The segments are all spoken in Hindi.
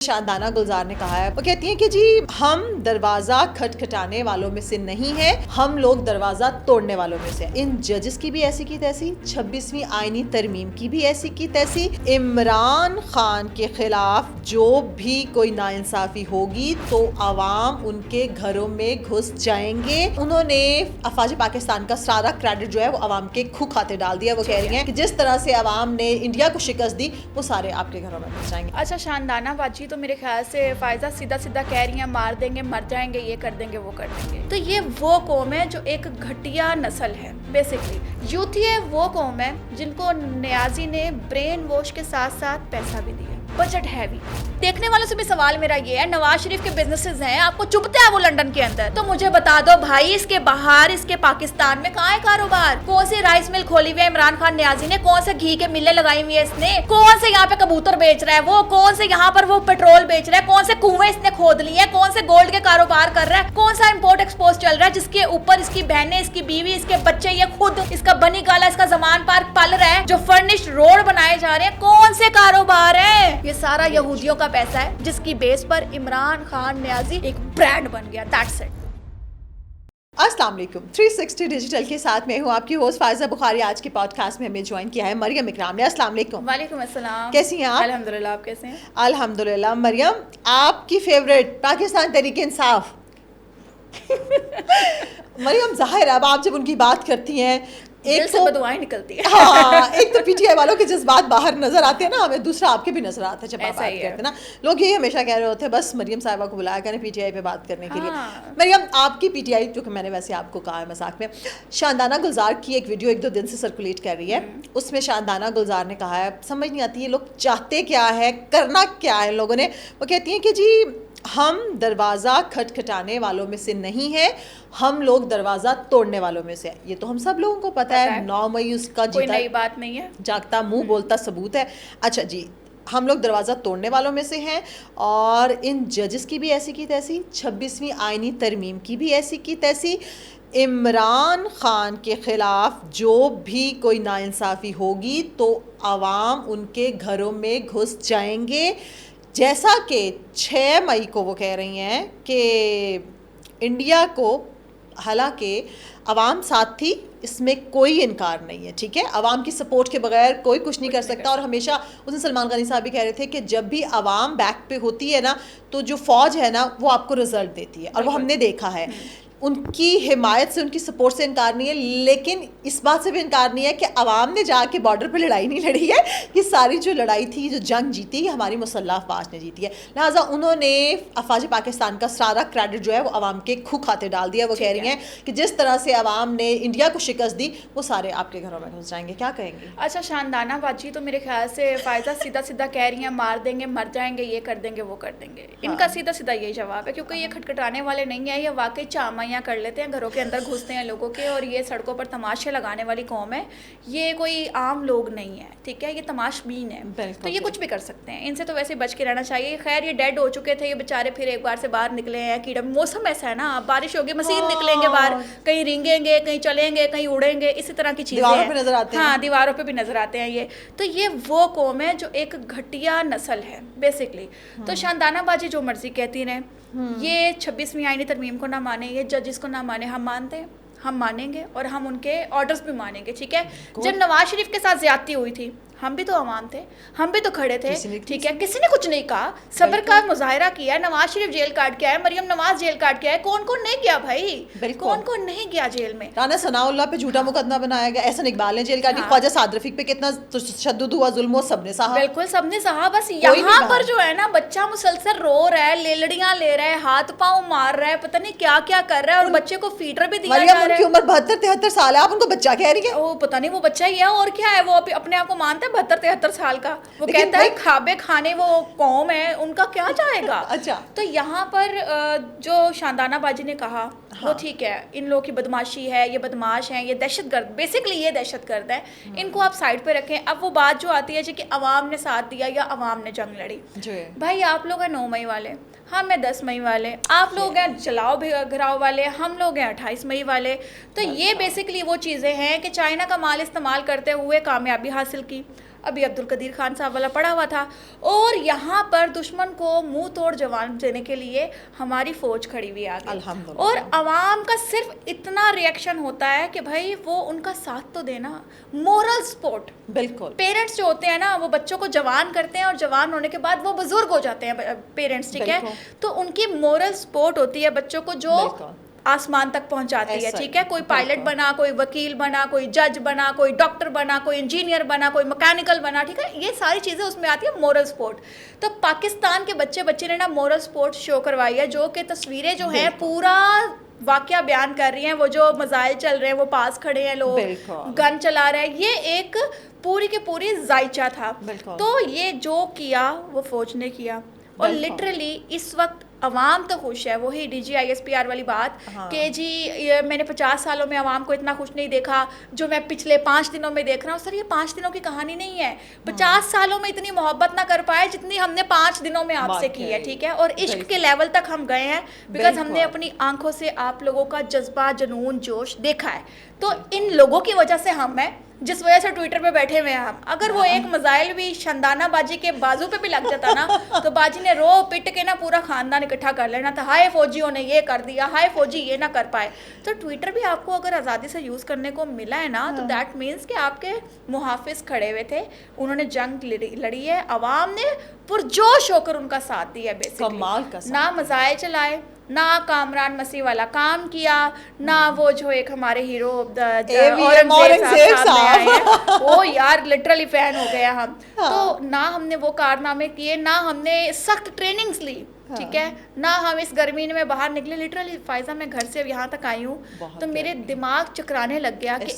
शानदाना गुलजार ने कहा है, वो कहती हैं कि जी हम दरवाजा खटखटाने वालों में से नहीं है, हम लोग दरवाजा तोड़ने वालों में से। इन जजेस की भी ऐसी की तैसी, 26वीं आईनी तरमीम की भी ऐसी की तैसी। इमरान खान के खिलाफ जो भी कोई नाइंसाफी होगी तो आवाम उनके घरों में घुस जाएंगे। उन्होंने अफवाज पाकिस्तान का सारा क्रेडिट जो है वो आवाम के खूह खाते डाल दिया। वो कह रही हैं कि जिस तरह से आवाम ने इंडिया को शिकस्त दी वो सारे आपके घरों में घुस जाएंगे। अच्छा, शानदाना बाजी तो मेरे ख्याल से फायजा सीधा सीधा कह रही हैं मार देंगे, मर जाएंगे, ये कर देंगे, वो कर देंगे। तो ये वो कौम है जो एक घटिया नस्ल है। बेसिकली यूथी वो कौम है जिनको नियाजी ने ब्रेन वॉश के साथ साथ पैसा भी दिया, बजट हैवी। देखने वालों से भी सवाल मेरा ये है, नवाज शरीफ के बिजनेसेस हैं, आपको चुभता है वो लंदन के अंदर, तो मुझे बता दो भाई, इसके बाहर, इसके पाकिस्तान में कहाँ है कारोबार? कौन सी राइस मिल खोली हुई है इमरान खान नियाजी ने? कौन से घी के मिलें लगाई हुई है इसने? कौन से यहाँ पे कबूतर बेच रहा है वो? कौन से यहाँ पर वो पेट्रोल बेच रहा है? कौन से कुएं इसने खोद लिए? कौन से गोल्ड के कारोबार कर रहा है? कौन सा इम्पोर्ट एक्सपोर्ट चल रहा है जिसके ऊपर इसकी बहनें, इसकी बीवी, इसके बच्चे, ये खुद इसका बनी गाला, इसका जमान पार्क पल रहा है, जो फर्निश्ड रोड बनाए जा रहे हैं? कौन से कारोबार है? ये सारा यहूदियों का पैसा है जिसकी बेस पर इमरान खान नियाजी एक ब्रांड बन गया। That's it. अस्सलाम वालेकुम, 360 डिजिटल के साथ मैं हूँ आपकी होस्ट फायजा बुखारी। आज के पॉडकास्ट में हमें ज्वाइन किया है मरियम इकराम ने। अस्सलाम वालेकुम। वालेकुम अस्सलाम। कैसी हैं आप? अल्हम्दुलिल्लाह, आप कैसे हैं? अल्हम्दुलिल्लाह। मरियम, आपकी फेवरेट पाकिस्तान तहरीक इंसाफ मरियम, जाहिर है अब आप जब उनकी बात करती हैं एक तो बदुआएं निकलती है। हाँ, एक तो पीटीआई वालों के जज्बात बाहर नजर आते हैं ना, हमें दूसरा आपके भी नजर आता है जब आप बात करते हैं ना। लोग यही हमेशा कह रहे होते हैं बस मरियम साहिबा को बुलाया करें पीटीआई पे बात करने के लिए। मरियम, आपकी पीटीआई, जो कि मैंने वैसे आपको कहा है मजाक में, शानदाना गुलजार की एक वीडियो 1-2 दिन से सर्कुलेट कर रही है। उसमें शानदाना गुलजार ने कहा है, समझ नहीं आती ये लोग चाहते क्या है, करना क्या है लोगों ने। वो कहती हैं कि जी हम दरवाज़ा खटखटाने वालों में से नहीं है, हम लोग दरवाज़ा तोड़ने वालों में से। ये तो हम सब लोगों को पता है। 9 मई उसका कोई नई बात नहीं है, जागता मुंह बोलता सबूत है। अच्छा जी, हम लोग दरवाज़ा तोड़ने वालों में से हैं और इन जजेस की भी ऐसी की तैसी, 26वीं आईनी तरमीम की भी ऐसी की तैसी। इमरान खान के ख़िलाफ़ जो भी कोई नाइंसाफ़ी होगी तो आवाम उनके घरों में घुस जाएंगे। जैसा कि 6 मई को वो कह रही हैं कि इंडिया को, हालांकि अवाम साथ थी, इसमें कोई इनकार नहीं है, ठीक है, अवाम की सपोर्ट के बगैर कोई कुछ नहीं कर सकता। और हमेशा उसने सलमान गनी साहब भी कह रहे थे कि जब भी अवाम बैक पे होती है ना तो जो फ़ौज है ना वो आपको रिजल्ट देती है, और वो हमने देखा है। उनकी हिमायत से, उनकी सपोर्ट से इनकार नहीं है, लेकिन इस बात से भी इनकार नहीं है कि अवाम ने जाके बॉर्डर पे लड़ाई नहीं लड़ी है। ये सारी जो लड़ाई थी, जो जंग जीती, हमारी मुसल्लह अफवाज ने जीती है। लिहाजा उन्होंने अफवाज पाकिस्तान का सारा क्रेडिट जो है वो अवाम के खूह खाते डाल दिया। वो कह रही हैं कि जिस तरह से अवाम ने इंडिया को शिकस्त दी वो सारे आपके घरों में घुस जाएंगे। क्या कहेंगे? अच्छा, शानदाना बाजी तो मेरे ख्याल से फायजा सीधा सीधा कह रही हैं मार देंगे, मर जाएंगे, ये कर देंगे, वो कर देंगे। इनका सीधा सीधा यही जवाब है, क्योंकि ये खटखटाने वाले नहीं है, ये वाकई चामाइयाँ कर लेते हैं, घरों के अंदर घुसते हैं लोगों के, और ये सड़कों पर तमाशे लगाने वाली कौम है। ये कोई आम लोग नहीं है, ठीक है, ये तमाशबीन है, तो ये कुछ भी कर सकते हैं। इनसे तो वैसे बच के रहना चाहिए। खैर, ये डेड हो चुके थे ये बेचारे, फिर एक बार से बाहर निकले हैं। कीड़ा, मौसम ऐसा है ना, बारिश होगी, मसीन निकलेंगे बाहर, कहीं रेंगेंगे, कहीं चलेंगे, कहीं उड़ेंगे, इसी तरह की चीजें नजर आते हैं। हाँ, दीवारों पे भी नजर आते हैं ये। तो ये वो कौम है जो एक घटिया नस्ल है बेसिकली। तो शानदाना बाजी जो मर्जी कहती रहे, ये 26वीं आईनी तरमीम को ना माने, ये जजेस को ना माने, हम मानते हैं, हम मानेंगे और हम उनके ऑर्डर्स भी मानेंगे, ठीक है। जब नवाज शरीफ के साथ ज्यादती हुई थी, हम भी तो अवाम थे, हम भी तो खड़े थे, ठीक है, किसी ने कुछ नहीं कहा, सब्र का मुजाहिरा किया। नवाज शरीफ जेल काट के आए, मरियम नवाज जेल काट के आए, कौन कौन नहीं गया भाई, कौन कौन नहीं गया जेल में? राना सनाउल्लाह पे झूठा मुकदमा बनाया गया, एहसन इकबाल ने जेल काटी, ख्वाजा साद रफीक पे कितना तशद्दुद हुआ, जुल्म सबने सहा। बिल्कुल, सबने सहा। बस यहाँ पर जो है ना, बच्चा मुसलसल रो रहा है, लेलड़ियां ले रहा है, हाथ पाँव मार रहा है, पता नहीं क्या क्या कर रहा है, और बच्चे को फीडर भी दिया जा रहा है। उनकी उम्र 72-73 साल है, आप उनको बच्चा कह रही है? वो पता नहीं वो बच्चा ही है और क्या है, वो अपने आप को मानता है 72-73 साल का। वो कहता है खाबे खाने वो कौम है, उनका क्या जाएगा। अच्छा, तो यहाँ पर जो शानदाना बाजी ने कहा, वो ठीक है, इन लोगों की बदमाशी है, ये बदमाश हैं, ये दहशतगर्द, बेसिकली ये दहशतगर्द है, इनको आप साइड पे रखें। अब वो बात जो आती है कि अवाम ने साथ दिया या अवाम ने जंग लड़ी, भाई आप लोग हैं 9 मई वाले, हम हैं 10 मई वाले, आप लोग हैं जलाओ घराओ वाले, हम लोग हैं 28 मई वाले। तो ये बेसिकली वो चीज़ें हैं कि चाइना का माल इस्तेमाल करते हुए कामयाबी हासिल की, अभी अब्दुल कदीर खान साहब वाला पड़ा हुआ था। और यहाँ पर दुश्मन को मुंह तोड़ जवाब देने के लिए हमारी फौज खड़ी हुई आ गई। अल्हम्दुलिल्लाह। और आवाम का सिर्फ इतना रिएक्शन होता है कि भाई वो उनका साथ तो देना, मोरल सपोर्ट। बिल्कुल। पेरेंट्स जो होते हैं ना, वो बच्चों को जवान करते हैं और जवान होने के बाद वो बुजुर्ग हो जाते हैं पेरेंट्स, ठीक है, तो उनकी मोरल सपोर्ट होती है बच्चों को जो आसमान तक पहुंचाती है, ठीक है। कोई पायलट बना, कोई वकील बना, कोई जज बना, कोई डॉक्टर बना, कोई इंजीनियर बना, कोई मैकेनिकल बना, ठीक है, ये सारी चीज़ें उसमें आती है मोरल सपोर्ट। तो पाकिस्तान के बच्चे ने ना मोरल सपोर्ट शो करवाई है, जो कि तस्वीरें जो हैं पूरा वाकया बयान कर रही हैं। वो जो मजाइल चल रहे हैं, वो पास खड़े हैं लोग, गन चला रहे हैं, ये एक पूरी की पूरी जायचा था। तो ये जो किया वो फौज ने किया। और लिटरली इस वक्त अवाम तो खुश है, वही DGISPR वाली बात कि जी मैंने 50 सालों में अवाम को इतना खुश नहीं देखा जो मैं पिछले 5 दिनों में देख रहा हूँ। सर ये 5 दिनों की कहानी नहीं है, 50 सालों में इतनी मोहब्बत ना कर पाए जितनी हमने 5 दिनों में आपसे की है, ठीक है। और इश्क के लेवल तक हम गए हैं बिकॉज हमने अपनी आंखों से आप लोगों का जज्बा, जुनून, जोश देखा है। तो इन लोगों की वजह से हम हैं, जिस वजह से ट्विटर पे बैठे हुए हैं हम। अगर वो एक मजाइल भी शंदाना बाजी के बाजू पे भी लग जाता ना, तो बाजी ने रो पिट के ना पूरा खानदान इकट्ठा कर लेना था, हाय फौजियों ने ये कर दिया, हाय फौजी ये ना कर पाए। तो ट्विटर भी आपको अगर आज़ादी से यूज़ करने को मिला है ना, तो दैट मीन्स कि आपके मुहाफिज खड़े हुए थे, उन्होंने जंग लड़ी है, अवाम ने पुरजोश होकर उनका साथ दिया। बेसिकली ना मजाइल चलाए, ना कामरान मसीह वाला काम किया, ना वो जो एक हमारे हीरो औरंगजेब साहब आए हैं, वो यार लिटरली फैन हो गया हम। तो ना हमने वो कारनामे किए, ना हमने सख्त ट्रेनिंग्स ली, ठीक है, ना हम इस गर्मी में बाहर निकले। लिटरली फायजा मैं घर से यहाँ तक आई हूँ तो मेरे दिमाग चकराने लग गया कि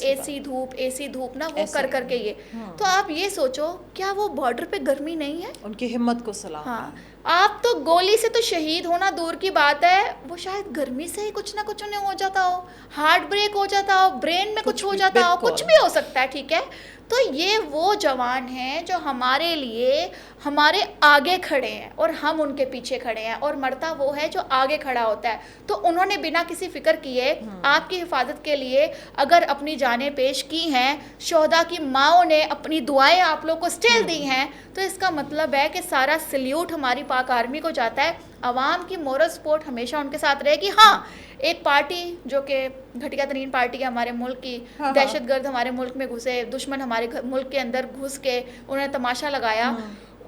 एसी धूप ना वो कर करके ये। तो आप ये सोचो, क्या वो बॉर्डर पे गर्मी नहीं है? उनकी हिम्मत को सलाम। हाँ, आप तो गोली से तो शहीद होना दूर की बात है, वो शायद गर्मी से ही कुछ ना कुछ उन्हें हो जाता हो, हार्ट ब्रेक हो जाता हो, ब्रेन में कुछ हो जाता हो, कुछ भी हो सकता है, ठीक है। तो ये वो जवान हैं जो हमारे लिए हमारे आगे खड़े हैं और हम उनके पीछे खड़े हैं, और मरता वो है जो आगे खड़ा होता है। तो उन्होंने बिना किसी फिक्र किए आपकी हिफाजत के लिए अगर अपनी जानें पेश की हैं, शोहदा की माओं ने अपनी दुआएं आप लोग को स्टिल दी हैं, तो इसका मतलब है कि सारा सल्यूट हमारी पाक आर्मी को जाता है। अवाम की मोरल सपोर्ट हमेशा उनके साथ रहेगी। हाँ, एक पार्टी जो कि घटिया तरीन पार्टी है हमारे मुल्क की, दहशतगर्द हमारे मुल्क में घुसे, दुश्मन हमारे मुल्क के अंदर घुस के उन्होंने तमाशा लगाया,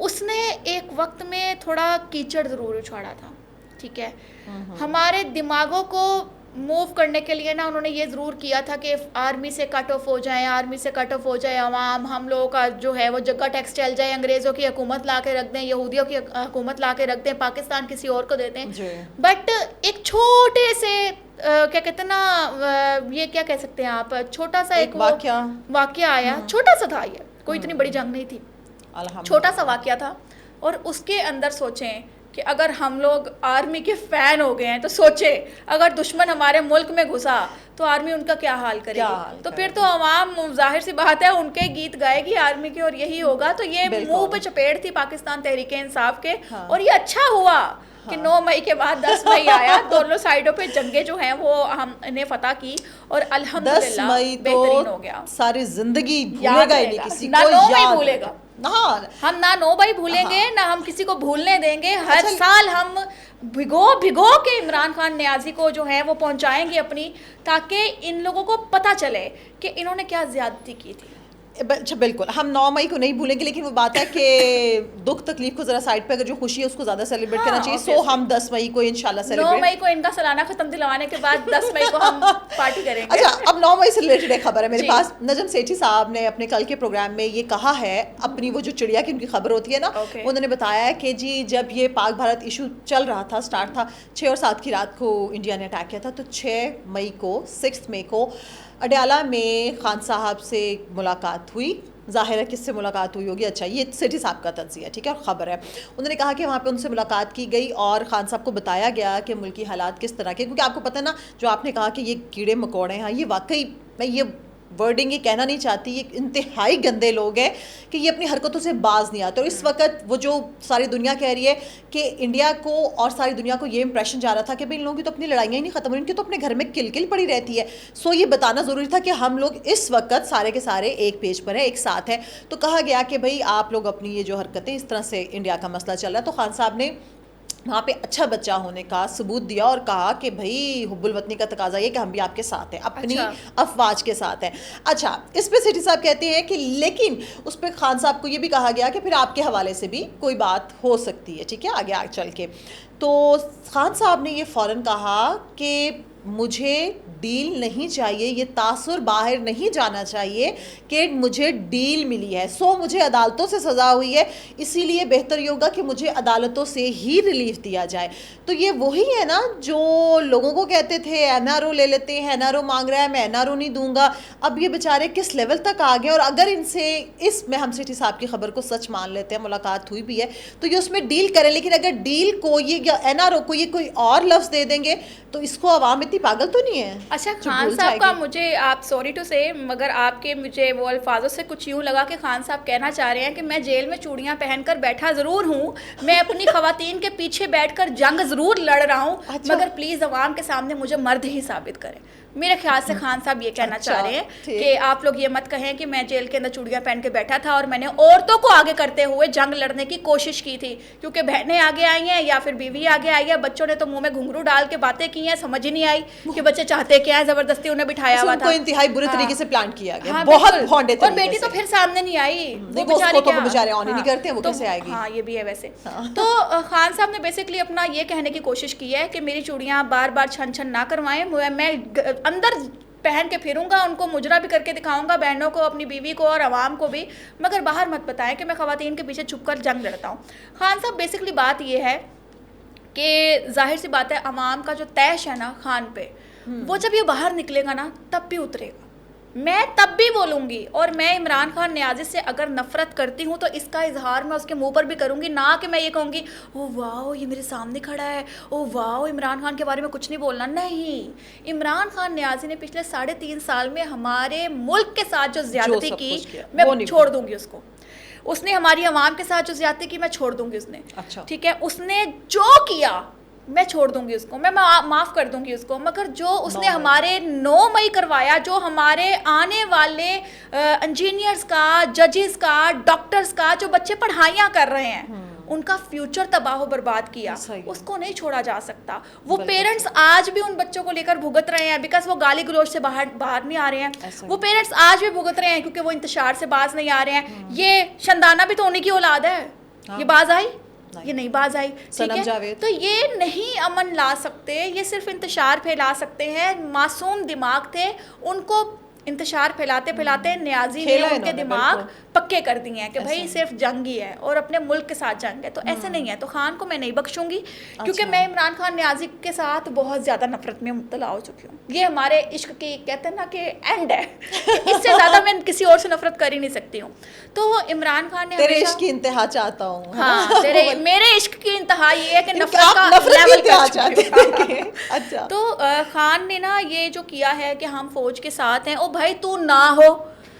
उसने एक वक्त में थोड़ा कीचड़ ज़रूर उछाड़ा था, ठीक है। हमारे दिमागों को मूव करने के लिए ना उन्होंने ये ज़रूर किया था कि आर्मी से कट ऑफ हो जाए, आर्मी से कट ऑफ हो जाए अवाम, हम लोगों का जो है वो जगह टैक्स चल जाए, अंग्रेज़ों की हुकूमत ला के रख दें, यहूदियों की हुकूमत ला के रख दें, पाकिस्तान किसी और को दे दें। बट एक छोटे से क्या कहते हैं ना, ये क्या कह सकते हैं आप, छोटा सा एक वाकया आया, छोटा सा था, ये कोई इतनी बड़ी जंग नहीं थी, छोटा सा वाकया था। और उसके अंदर सोचें कि अगर हम लोग आर्मी के फ़ैन हो गए हैं तो सोचे अगर दुश्मन हमारे मुल्क में घुसा तो आर्मी उनका क्या हाल करेगी। तो फिर तो अवाम जाहिर सी बात है उनके गीत गाएगी आर्मी के, और यही होगा। तो ये मुंह पे चपेट थी पाकिस्तान तहरीक इंसाफ के, और ये अच्छा हुआ कि 9 मई के बाद 10 मई आया, दोनों साइडों पे जंगें जो हैं वो हमने फतह की, और अल्हम्दुलिल्लाह 10 मई बेहतरीन हो गया। सारी जिंदगी भूलेगा ही नहीं, किसी को याद भूलेगा। हम ना 9 मई भूलेंगे, ना हम किसी को भूलने देंगे। हर साल हम भिगो के इमरान खान नियाजी को जो है वो पहुंचाएंगे अपनी, ताकि इन लोगों को पता चले कि इन्होंने क्या ज्यादती की थी। अच्छा बिल्कुल, हम 9 मई को नहीं भूलेंगे, लेकिन वो बात है कि दुख तकलीफ को जरा साइड पे, अगर जो खुशी है उसको ज़्यादा सेलिब्रेट करना चाहिए। सो हम 10 मई को इंशाल्लाह सेलिब्रेट, 9 मई को इनका सालाना खत्म दिलवाने के बाद 10 मई को हम पार्टी करेंगे। अच्छा, अब 9 मई से रिलेटेड एक खबर है मेरे पास। नजम सेठी साहब ने अपने कल के प्रोग्राम में ये कहा है, अपनी वो जो चिड़िया की उनकी खबर होती है ना, उन्होंने बताया कि जी जब ये पाक भारत इशू चल रहा था, स्टार्ट था 6 और 7 की रात को इंडिया ने अटैक किया था, तो 6 मई को 6 मई को अडयाला में खान साहब से मुलाकात हुई। ज़ाहिर है किससे मुलाकात हुई होगी, अच्छा ये सेठी साहब का तज्जिया, ठीक है, और ख़बर है। उन्होंने कहा कि वहाँ पे उनसे मुलाकात की गई और खान साहब को बताया गया कि मुल्की हालात किस तरह के, क्योंकि आपको पता है ना, जो आपने कहा कि ये कीड़े मकोड़े हैं, ये वाकई मैं ये वर्डिंग ये कहना नहीं चाहती, ये इंतहाई गंदे लोग हैं कि ये अपनी हरकतों से बाज नहीं आते। और इस वक्त वो जो सारी दुनिया कह रही है कि इंडिया को और सारी दुनिया को ये इंप्रेशन जा रहा था कि भाई इन लोगों की तो अपनी लड़ाइयाँ ही नहीं खत्म हुई, इनकी तो अपने घर में किल पड़ी रहती है। सो ये बताना ज़रूरी था कि हम लोग इस वक्त सारे के सारे एक पेज पर हैं, एक साथ हैं। तो कहा गया कि भाई आप लोग अपनी ये जो हरकतें, इस तरह से इंडिया का मसला चल रहा है, तो खान साहब ने वहाँ पे अच्छा बच्चा होने का सबूत दिया और कहा कि भाई हुब्बुल वतनी का तकाजा ये कि हम भी आपके साथ हैं, अपनी अफवाज के साथ हैं। अच्छा, इस पे सिटी साहब कहते हैं कि लेकिन उस पर खान साहब को ये भी कहा गया कि फिर आपके हवाले से भी कोई बात हो सकती है, ठीक है, आगे चल के। तो खान साहब ने ये फ़ौरन कहा कि मुझे डील नहीं चाहिए, ये तासुर बाहर नहीं जाना चाहिए कि मुझे डील मिली है, सो मुझे अदालतों से सज़ा हुई है, इसीलिए बेहतर ये होगा कि मुझे अदालतों से ही रिलीफ दिया जाए। तो ये वही है ना जो लोगों को कहते थे एनआरओ ले लेते हैं, एनआरओ मांग रहा है, मैं एनआरओ नहीं दूंगा। अब ये बेचारे किस लेवल तक आ गए। और अगर इनसे इसमें हम सिटी साहब की खबर को सच मान लेते हैं, मुलाकात हुई भी है, तो ये उसमें डील करें, लेकिन अगर डील को ये एनआरओ को ये कोई और लफ्ज़ दे देंगे तो इसको आवाम इतनी पागल तो नहीं है। अच्छा, खान साहब का मुझे, आप सॉरी टू से, मगर आपके मुझे वो अल्फाजों से कुछ यूँ लगा कि खान साहब कहना चाह रहे हैं कि मैं जेल में चूड़ियाँ पहनकर बैठा ज़रूर हूँ, मैं अपनी ख़वातीन के पीछे बैठकर जंग ज़रूर लड़ रहा हूँ, अच्छा। मगर प्लीज़ अवाम के सामने मुझे मर्द ही साबित करें। मेरे ख्याल से खान साहब ये कहना चाह रहे हैं कि आप लोग ये मत कहें कि मैं जेल के अंदर चूड़ियाँ पहन के बैठा था और मैंने औरतों को आगे करते हुए जंग लड़ने की कोशिश की थी, क्योंकि बहनें आगे आई हैं या फिर बीवी आगे आई है, बच्चों ने तो मुंह में घुंघरू डाल के बातें की हैं, समझ ही नहीं आई कि बच्चे चाहते क्या है, जबरदस्ती उन्हें बिठाया हुआ था, इंतहाई बुरे तरीके से प्लान किया गया, हाँ, बहुत भोंडे तरीके और बेटी तो फिर सामने नहीं आई, वो बेचारे तो बेचारे ऑन ही नहीं करते, वो कैसे आएगी। हाँ, ये भी है वैसे। तो खान साहब ने बेसिकली अपना ये कहने की कोशिश की है कि मेरी चूड़ियाँ बार बार छन छन ना करवाएं, मैं अंदर पहन के फिरूंगा, उनको मुजरा भी करके दिखाऊंगा, बहनों को, अपनी बीवी को और आवाम को भी, मगर बाहर मत बताएं कि मैं ख़वातीन के पीछे छुपकर जंग लड़ता हूँ। खान साहब बेसिकली बात ये है कि जाहिर सी बात है, आवाम का जो तैश है ना खान पे, वो जब ये बाहर निकलेगा ना तब भी उतरेगा। मैं तब भी बोलूँगी, और मैं इमरान खान नियाज़ी से अगर नफ़रत करती हूँ तो इसका इजहार मैं उसके मुंह पर भी करूँगी, ना कि मैं ये कहूँगी ओ वाह ये मेरे सामने खड़ा है, ओ वाह इमरान खान के बारे में कुछ नहीं बोलना। नहीं, इमरान खान नियाज़ी ने पिछले 3.5 साल में हमारे मुल्क के साथ जो ज़्यादती की, मैं छोड़ दूँगी उसको। उसने हमारी आवाम के साथ जो ज़्यादती की, मैं छोड़ दूँगी उसने। अच्छा, ठीक है, उसने जो किया मैं छोड़ दूंगी उसको, मैं माफ़ कर दूंगी उसको, मगर जो उसने हमारे 9 मई करवाया, जो हमारे आने वाले इंजीनियर्स का, जजेस का, डॉक्टर्स का, जो बच्चे पढ़ाइयाँ कर रहे हैं, उनका फ्यूचर तबाह बर्बाद किया, उसको नहीं छोड़ा जा सकता। वो पेरेंट्स आज भी उन बच्चों को लेकर भुगत रहे हैं, बिकॉज वो गाली गलौज से बाहर नहीं आ रहे हैं। वो पेरेंट्स आज भी भुगत रहे हैं क्योंकि वो इंतशार से बाज नहीं आ रहे हैं। ये शंदाना भी तो उन्हीं की औलाद है, ये बाज आई, ये नहीं बाज आई, ठीक है। तो ये नहीं अमन ला सकते, ये सिर्फ इंतशार फैला सकते हैं। मासूम दिमाग थे, उनको इंतशार फैलाते फैलाते नियाजी ने उनके दिमाग पक्के कर दिए हैं कि भाई सिर्फ जंग ही है और अपने मुल्क के साथ जंग है। तो ऐसे नहीं है। तो खान को मैं नहीं बख्शूंगी, क्योंकि मैं इमरान खान नियाजी के साथ बहुत ज़्यादा नफरत में मुब्तला हो चुकी हूँ। ये हमारे इश्क की, कहते हैं ना कि एंड है, इससे ज़्यादा मैं किसी और से नफरत कर ही नहीं सकती हूँ। तो इमरान खान ने तेरे इश्क की इंतहा चाहता हूँ, हाँ, मेरे इश्क की इंतहा ये है कि नफरत का लेवल कर। अच्छा, तो खान ने ना ये जो किया है कि हम फौज के साथ हैं, ओ भाई तू ना हो,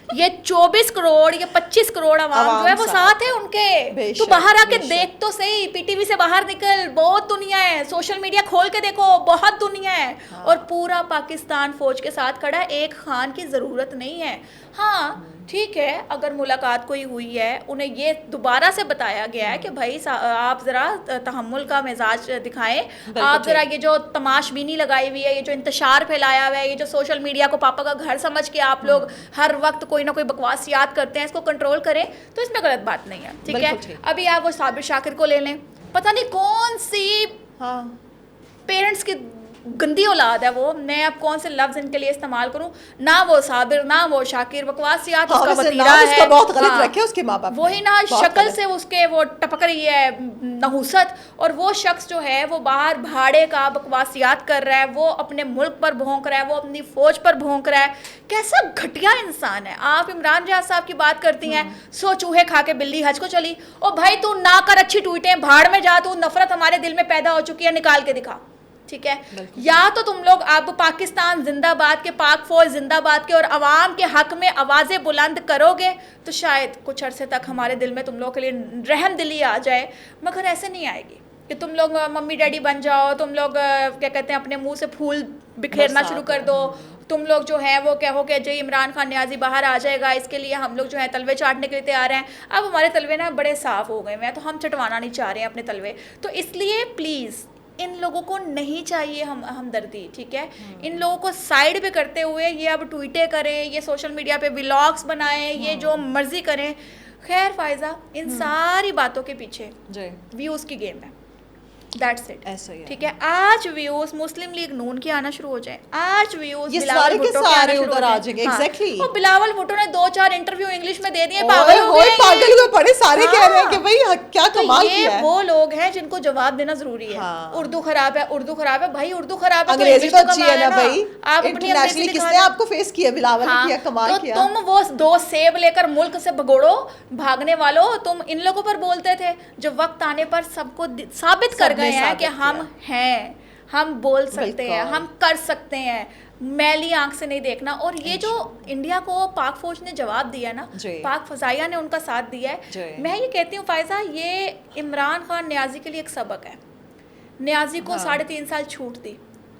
ये 24 करोड़, ये 25 करोड़ आवाम जो है वो साथ है उनके। तू बाहर आके देख तो सही, पीटीवी से बाहर निकल, बहुत दुनिया है, सोशल मीडिया खोल के देखो, बहुत दुनिया है। और पूरा पाकिस्तान फौज के साथ खड़ा है, एक खान की ज़रूरत नहीं है। हाँ ठीक है, अगर मुलाकात कोई हुई है, उन्हें ये दोबारा से बताया गया है कि भाई आप ज़रा तहम्मुल का मिजाज दिखाएं, आप ज़रा ये जो तमाशबीनी लगाई हुई है, ये जो इंतशार फैलाया हुआ है, ये जो सोशल मीडिया को पापा का घर समझ के आप लोग हर वक्त कोई ना कोई बकवास याद करते हैं, इसको कंट्रोल करें। तो इसमें गलत बात नहीं है, ठीक है। अभी आप वो साबिर शाकिर को ले लें, पता नहीं कौन सी पेरेंट्स की गंदी औलाद है वो, मैं अब कौन से लफ्ज इनके लिए इस्तेमाल करूं, ना वो साबिर ना वो शाकिर, बकवासियात उसका वतीरा है, बहुत गलत रखे उसके माँ बाप, वही ना शक्ल से उसके वो टपक रही है नहुसत। और वो शख्स जो है वो बाहर भाड़े का बकवासियात कर रहा है, वो अपने मुल्क पर भौंक रहा है, वो अपनी फौज पर भौंक रहा है। कैसा घटिया इंसान है। आप इमरान रियाज साहब की बात करती हैं, सो चूहे खा के बिल्ली हज को चली। ओ भाई तू ना कर अच्छी ट्वीटें, भाड़ में जा, तू नफरत हमारे दिल में पैदा हो चुकी है, निकाल के दिखा। ठीक है। या तो तुम लोग अब पाकिस्तान जिंदाबाद के, पाक फौज जिंदाबाद के और अवाम के हक में आवाज़ें बुलंद करोगे तो शायद कुछ अरसे तक हमारे दिल में तुम लोगों के लिए रहम दिली आ जाए, मगर ऐसे नहीं आएगी कि तुम लोग मम्मी डैडी बन जाओ, तुम लोग क्या कहते हैं अपने मुंह से फूल बिखेरना शुरू कर दो, तुम लोग जो है वो कहो कि जो इमरान खान न्याजी बाहर आ जाएगा, इसके लिए हम लोग जो है तलवे चाटने के लिए तैयार हैं। अब हमारे तलवे ना बड़े साफ़ हो गए हैं, तो हम चटवाना नहीं चाह रहे हैं अपने तलवे। तो इसलिए प्लीज़ इन लोगों को नहीं चाहिए हमदर्दी, ठीक है। इन लोगों को साइड पे करते हुए ये अब ट्वीटें करें, ये सोशल मीडिया पे व्लॉग्स बनाएं, ये जो मर्जी करें। खैर फायजा, इन सारी बातों के पीछे व्यूज़ की गेम है, दैट्स इट, ऐसा ही है। ठीक है। आज व्यूज मुस्लिम लीग नून के आना शुरू हो जाए, आज व्यूज ये बिलावल सारे के भुट्टो के सारे आना शुरू हो उधर आ जाए। जाएंगे, exactly। वो बिलावल भुट्टो ने 2-4 इंटरव्यू इंग्लिश में दे दिए, ओए पागल हो होए, गए पागल हुए पड़े सारे, कह रहे हैं कि भाई क्या तो कमाल ये किया है। वो लोग हैं जिनको जवाब देना जरूरी है। हाँ। उर्दू खराब है, उर्दू खराब है, भाई उर्दू खराब है, अंग्रेजी तो अच्छी है ना कमाल भाई। आप अपनी इंटरनेशनली किसने आपको फेस किया? बिलावल ने किया, कमाल तो किया। तुम वो 2 सेब लेकर मुल्क से भगोड़ो भागने वालों, तुम इन लोगों पर बोलते थे जो वक्त आने पर सबको साबित कर गए हैं कि हम हैं, हम बोल सकते हैं, हम कर सकते हैं, मैली आंख से नहीं देखना। और ये जो इंडिया को पाक फौज ने जवाब दिया ना, पाक फजाइया ने उनका साथ दिया है, मैं ये कहती हूँ फायजा, ये इमरान खान न्याजी के लिए एक सबक है। न्याजी को 3.5 साल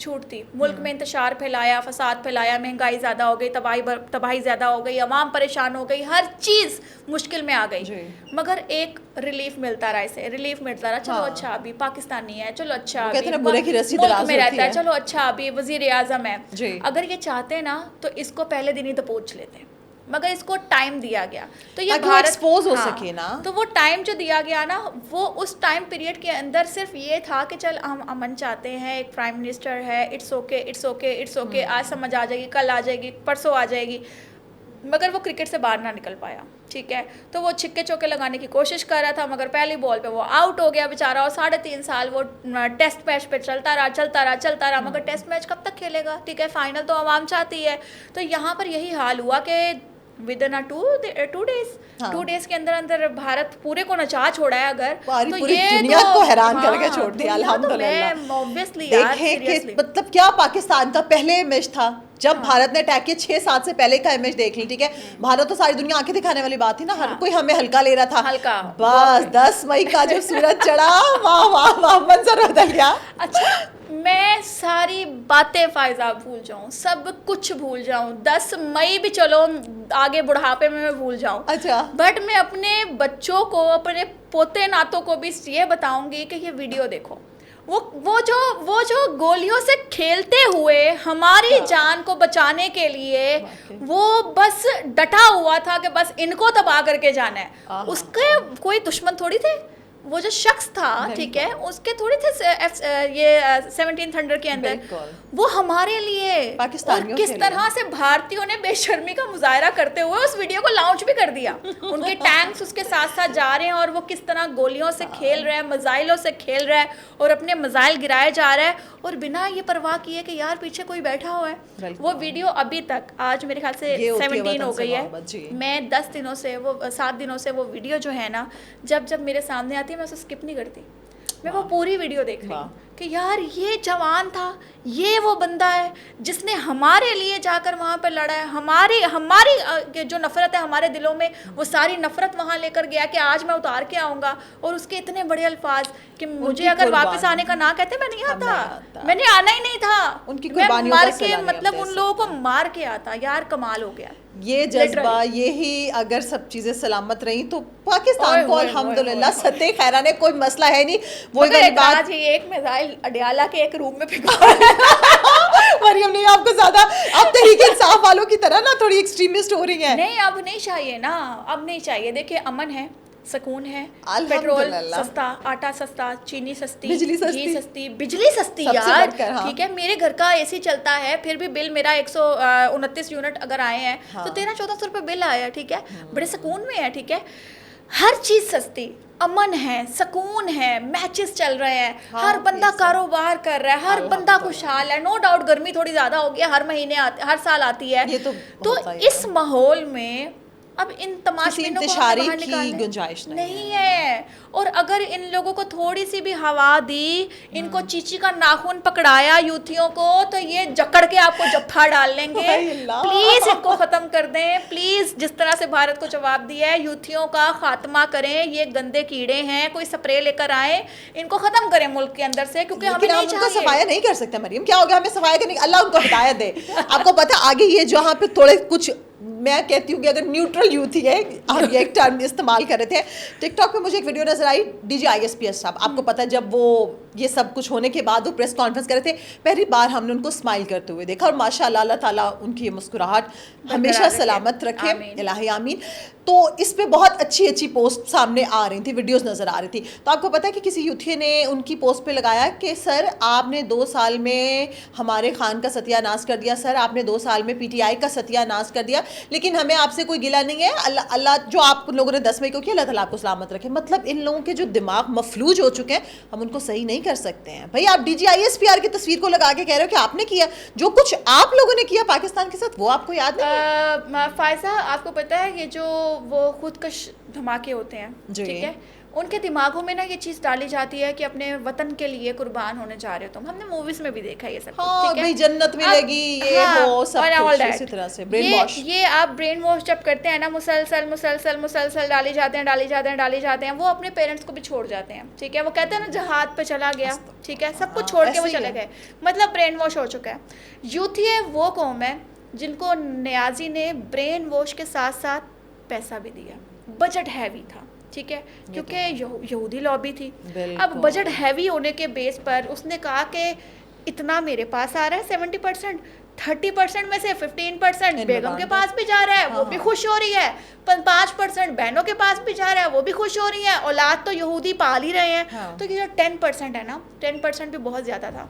छूट थी, मुल्क में इंतशार फैलाया, फसाद फैलाया, महंगाई ज़्यादा हो गई, तबाही ज़्यादा हो गई, अवाम परेशान हो गई, हर चीज़ मुश्किल में आ गई, मगर एक रिलीफ मिलता रहा, इसे रिलीफ मिलता रहा। चलो अच्छा अभी पाकिस्तानी है, चलो अच्छा अभी मुल्क में रहता है, चलो अच्छा अभी वजीर आज़म है। अगर ये चाहते ना तो इसको पहले दिन ही दबोच लेते, मगर इसको टाइम दिया गया तो ये भारत एक्सपोज हो सके ना। तो वो टाइम जो दिया गया ना, वो उस टाइम पीरियड के अंदर सिर्फ ये था कि चल हम अमन चाहते हैं, एक प्राइम मिनिस्टर है, it's okay it's okay it's okay, आज समझ आ जाएगी, कल आ जाएगी, परसों आ जाएगी, मगर वो क्रिकेट से बाहर ना निकल पाया, ठीक है। तो वो छिक्के चौके लगाने की कोशिश कर रहा था, मगर पहली बॉल पे वो आउट हो गया बेचारा, और 3.5 साल वो टेस्ट मैच पे चलता रहा, मगर टेस्ट मैच कब तक खेलेगा, ठीक है। फाइनल तो आवाम चाहती है। तो यहाँ पर यही हाल हुआ कि विद इन 2 डेज के अंदर भारत पूरे को नचा छोड़ा है। अगर तो पूरी ये दुनिया को हैरान हाँ, करके छोड़ दिया अल्हम्दुलिल्लाह। ऑब्वियसली यार, देखें कि मतलब क्या पाकिस्तान का पहले इमेज था जब भारत ने अटैक किया, 6-7 से पहले का इमेज देख ली, ठीक है। भारत तो सारी दुनिया आंखें दिखाने वाली बात थी ना, हर कोई हमें हल्का ले रहा था, हल्का बस 10 मई का जब सूरज चढ़ा, वाह वाह वाह, मंजर बदल गया। अच्छा, मैं सारी बातें फायजा भूल जाऊं, सब कुछ भूल जाऊं, 10 मई भी चलो आगे बुढ़ापे में मैं भूल जाऊं, अच्छा, बट मैं अपने बच्चों को, अपने पोते नातों को भी ये बताऊंगी कि ये वीडियो देखो, वो जो गोलियों से खेलते हुए हमारी जान को बचाने के लिए वो बस डटा हुआ था कि बस इनको तबाह करके जाना है, उसके कोई दुश्मन थोड़ी थे। वो जो शख्स था, ठीक है, उसके थोड़ी थे ये 17 थंडर के अंदर, वो हमारे लिए पाकिस्तानियों, और किस तरह से भारतीयों ने बेशर्मी का मुजाहरा करते हुए उस वीडियो को लॉन्च भी कर दिया। उनके टैंक्स उसके साथ साथ जा रहे हैं और वो किस तरह गोलियों से खेल रहे हैं, मिसाइलों से खेल रहा है और अपने मिसाइल गिराए जा रहा है और बिना ये परवाह किए कि यार पीछे कोई बैठा हुआ है। वो वीडियो अभी तक, आज मेरे ख्याल से 17 हो गई है, मैं 10 दिनों से, वो 7 दिनों से वो वीडियो जो है ना, जब मेरे सामने आती है मैं उसे स्किप नहीं करती, मैं वो पूरी वीडियो देख रही हूँ कि यार ये जवान था, ये वो बंदा है जिसने हमारे लिए जाकर वहाँ पर लड़ा है, हमारी जो नफ़रत है हमारे दिलों में, वो सारी नफ़रत वहाँ लेकर गया कि आज मैं उतार के आऊँगा, और उसके इतने बड़े अल्फाज कि मुझे अगर वापस आने का ना कहते मैं नहीं आता, मैंने आना ही नहीं था, मैं मर के, मतलब उन लोगों को मार के आता। यार कमाल हो गया ये जज्बा, यही अगर सब चीजें सलामत रही तो पाकिस्तान को अल्हम्दुलिल्लाह सत्ते खैरा ने कोई मसला है नहीं। वो बात एक मिसाइल अडियाला के एक रूम में फिंगा मरियम नहीं, आपको ज्यादा अब तहरीक इंसाफ वालों की तरह ना थोड़ी एक्सट्रीमिस्ट हो रही है। नहीं, अब नहीं चाहिए ना, अब नहीं चाहिए। देखिए अमन है, सुकून है, पेट्रोल सस्ता, आटा सस्ता, चीनी सस्ती, बिजली सस्ती यार, ठीक है। मेरे घर का एसी चलता है, फिर भी बिल मेरा 129 यूनिट अगर आए हैं तो 1300-1400 रुपये बिल आया, ठीक है, बड़े सुकून में है, ठीक है। हर चीज़ सस्ती, अमन है, सुकून है, मैचेस चल रहे हैं, हर बंदा कारोबार कर रहा है, हर बंदा खुशहाल है। नो डाउट गर्मी थोड़ी ज़्यादा हो गई, हर महीने हर साल आती है, तो इस माहौल में अब इन तमाशबीनों को बाहर निकालने गुंजाइश नहीं है। और अगर इन लोगों को थोड़ी सी भी हवा दी, इनको चीची का नाखून पकड़ाया यूथियों को, तो ये जकड़ के आपको जत्था डाल लेंगे। प्लीज इनको खत्म कर दें, प्लीज। जिस तरह से भारत को जवाब दिया है, यूथियों का खात्मा करें। ये गंदे कीड़े हैं, कोई स्प्रे लेकर आए, इनको खत्म करें मुल्क के अंदर से, क्योंकि हमें नहीं चाहिए। सफाया नहीं कर सकते मरियम, क्या हो गया हमें सफाया करने, अल्लाह उनको हिदायत दे। आपको पता आगे ये जहाँ पे थोड़े कुछ, मैं कहती हूँ कि अगर न्यूट्रल यूथ ही है, हम ये एक टर्म इस्तेमाल कर रहे थे। टिकटॉक पे मुझे एक वीडियो नजर आई, डीजी ISPS साहब, आपको पता है जब वो ये सब कुछ होने के बाद वो प्रेस कॉन्फ्रेंस कर रहे थे, पहली बार हमने उनको स्माइल करते हुए देखा, और माशाल्लाह अल्लाह ताला उनकी ये मुस्कुराहट हमेशा सलामत रखे, इलाही आमीन। तो इस पे बहुत अच्छी अच्छी पोस्ट सामने आ रही थी, वीडियोस नज़र आ रही थी। तो आपको पता है कि किसी यूथी ने उनकी पोस्ट पे लगाया कि सर आपने 2 साल में हमारे खान का सत्यानाश कर दिया, सर आपने 2 साल में PTI का सत्यानाश कर दिया, लेकिन हमें आपसे कोई गिला नहीं है। अल्लाह जो आप लोगों ने 10 मई को किया, अल्लाह ताला आपको सलामत रखे। मतलब इन लोगों के जो दिमाग मफलूज हो चुके हैं, हम उनको सही नहीं कर सकते हैं। भाई आप DG ISPR की तस्वीर को लगा के कह रहे हो कि आपने किया, जो कुछ आप लोगों ने किया पाकिस्तान के साथ, वो आपको याद नहीं है? फायजा, आपको पता है ये जो वो खुदकश धमाके होते हैं, ठीक है, उनके दिमागों में ना ये चीज़ डाली जाती है कि अपने वतन के लिए कुर्बान होने जा रहे हो तुम। हमने मूवीज में भी देखा है ये सब। हाँ, ठीक है, भाई जन्नत मिलेगी, ये हो सब कुछ इसी तरह से ब्रेन वॉश। ये आप ब्रेन वॉश जब करते हैं ना, मुसलसल मुसलसल मुसलसल डाली जाते हैं, डाली जाते हैं, डाली जाते हैं, वो अपने पेरेंट्स को भी छोड़ जाते हैं, ठीक है। वो कहते हैं ना जहाद पे चला गया, ठीक है, सब कुछ छोड़ के वो चले गए, मतलब ब्रेन वॉश हो चुका है। यूथ ये वो कौम है जिनको न्याजी ने ब्रेन वॉश के साथ साथ पैसा भी दिया, बजट हैवी था, ठीक है, क्योंकि यहूदी लॉबी थी। अब बजट हैवी होने के बेस पर उसने कहा कि इतना मेरे पास आ रहा है 70%, 30% में से 15% बेगम के पास भी जा रहा है, वो भी खुश हो रही है, 5% बहनों के पास भी जा रहा है, वो भी खुश हो रही है, औलाद तो यहूदी पाल ही रहे हैं। तो ये जो 10% है ना, 10% भी बहुत ज़्यादा था,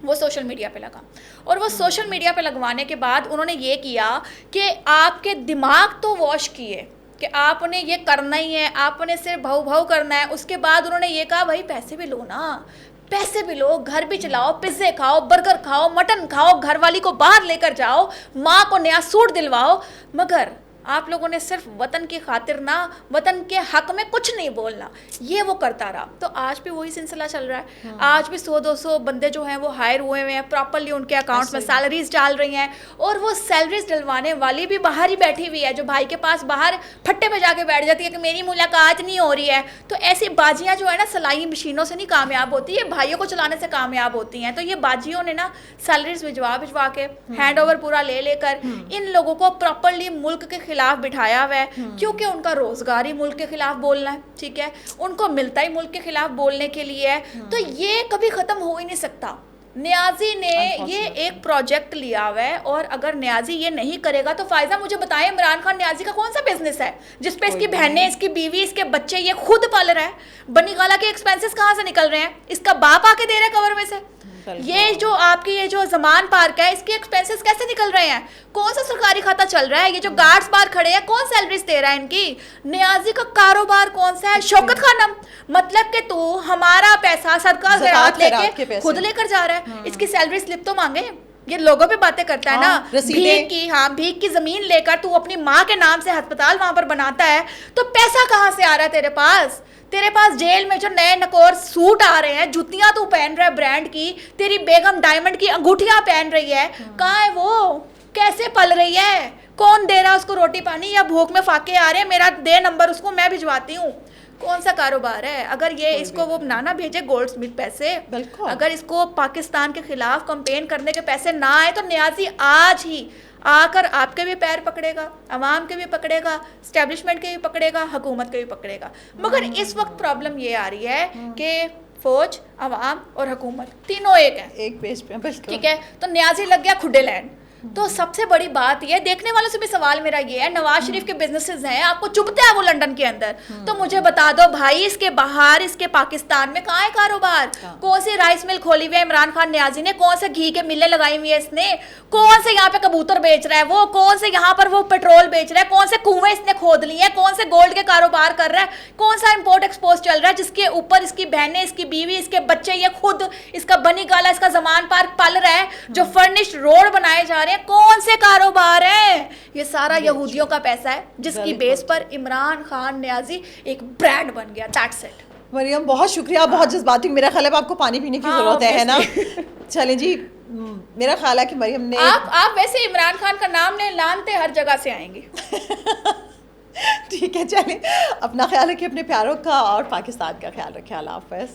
वो सोशल मीडिया पे लगा। और वो सोशल मीडिया पे लगवाने के बाद उन्होंने ये किया कि आपके दिमाग तो वॉश किए कि आपने ये करना ही है, आपने सिर्फ भाव भाव करना है। उसके बाद उन्होंने ये कहा भाई पैसे भी लो ना, पैसे भी लो, घर भी चलाओ, पिज्जे खाओ, बर्गर खाओ, मटन खाओ, घर वाली को बाहर लेकर जाओ, माँ को नया सूट दिलवाओ, मगर आप लोगों ने सिर्फ वतन की खातिर ना, वतन के हक में कुछ नहीं बोलना, ये वो करता रहा। तो आज भी वही सिलसिला चल रहा है। आज भी 100-200 बंदे जो हैं वो हायर हुए हुए हैं, प्रॉपरली उनके अकाउंट्स में सैलरीज डाल रही हैं, और वो सैलरीज डलवाने वाली भी बाहर ही बैठी हुई है, जो भाई के पास बाहर फट्टे पे जाके बैठ जाती है कि मेरी मुलाकात नहीं हो रही है। तो ऐसी बाजियाँ जो है ना, सिलाई मशीनों से नहीं कामयाब होती है, भाइयों को चलाने से कामयाब होती हैं। तो ये बाजियों ने ना सैलरीज भिजवा के हैंड ओवर पूरा ले लेकर इन लोगों को प्रॉपरली मुल्क के खिलाफ बिठाया हुआ है, क्योंकि उनका रोजगार ही मुल्क के खिलाफ बोलना है, ठीक है, उनको मिलता ही मुल्क के खिलाफ बोलने के लिए है। तो ये कभी खत्म हो ही नहीं सकता। न्याजी ने ये एक प्रोजेक्ट लिया हुआ है, और अगर न्याजी ये नहीं करेगा तो फायजा मुझे बताएं, इमरान खान न्याजी का कौन सा बिजनेस है जिसपे इसकी बहनें, इसकी बीवी, इसके बच्चे ये खुद पाल रहा है? बनी गाला के एक्सपेंसेस कहाँ से निकल रहे हैं? इसका बाप आके दे रहा है कवर में से। ये जो आपकी ये जो जमान पार्क है, इसके एक्सपेंसेस कैसे निकल रहे हैं? कौन सा सरकारी खाता चल रहा है? ये जो गार्ड्स बाहर खड़े हैं, कौन सैलरीज दे रहा है इनकी? न्याजी का कारोबार कौन सा है? शौकत खानम, मतलब कि तू हमारा पैसा सदका ज़राअत लेके खुद लेकर जा रहा है, इसकी सैलरी स्लिप तो मांगे। ये लोगों पे बातें करता है ना, भीख की, हाँ भीख की जमीन लेकर तू अपनी माँ के नाम से अस्पताल वहां पर बनाता है, तो पैसा कहाँ से आ रहा है तेरे पास? तेरे पास जेल में जो नए नकोर सूट आ रहे हैं, जुतियां तू पहन रहा है ब्रांड की, तेरी बेगम डायमंड की अंगूठियां पहन रही है, कहाँ है वो? कैसे पल रही है? कौन दे रहा है उसको रोटी पानी? या भूख में फाके आ रहे हैं, मेरा दे नंबर उसको, मैं भिजवाती हूँ। कौन सा कारोबार है? अगर ये इसको वो ना भेजे गोल्ड स्मिथ पैसे, अगर इसको पाकिस्तान के खिलाफ कंपेन करने के पैसे ना आए, तो न्याजी आज ही आकर आपके भी पैर पकड़ेगा, अवाम के भी पकड़ेगा, स्टैब्लिशमेंट के भी पकड़ेगा, हुकूमत के भी पकड़ेगा। मगर इस वक्त प्रॉब्लम ये आ रही है कि फौज, अवाम और हुकूमत तीनों एक है, एक पेज पे, ठीक है। तो न्याजी लग गया खुडे लैंड। तो सबसे बड़ी बात ये, देखने वालों से भी सवाल मेरा ये है, नवाज शरीफ के बिजनेसेस हैं, आपको चुभता है वो लंदन के अंदर, तो मुझे बता दो भाई, इसके बाहर, इसके पाकिस्तान में कहाँ है कारोबार? कौन सी राइस मिल खोली हुई है इमरान खान न्याजी ने? कौन से घी के मिलें लगाई हुई है इसने? कौन से यहाँ पे कबूतर बेच रहा है वो? कौन से यहाँ पर वो पेट्रोल बेच रहा है? कौन से कुएं इसने खोद लिए हैं? कौन से गोल्ड के कारोबार कर रहा है? कौन सा इम्पोर्ट एक्सपोर्ट चल रहा है जिसके ऊपर इसकी बहनें, इसकी बीवी, इसके बच्चे, ये खुद इसका बनी गाला, इसका जमान पार्क पल रहा है, जो फर्निश्ड रोड बनाए जा रहे हैं? कौन से कारोबार है? ये सारा यहूदियों का पैसा है, जिसकी बेस पर इमरान खान न्याजी एक ब्रांड बन गया। That's it. मरियम बहुत शुक्रिया, बहुत जज्बाती, मेरा ख्याल है अब आपको पानी पीने की हाँ, ज़रूरत है ना। चलें जी, मेरा ख्याल है कि मरियम ने आप वैसे इमरान खान का नाम ले, लानते हर जगह से आएंगी। ठीक है, चलें, अपना ख्याल रखिए, अपने प्यारों का, और पाकिस्तान का ख्याल रखिए। अल्लाह हाफ़िज़।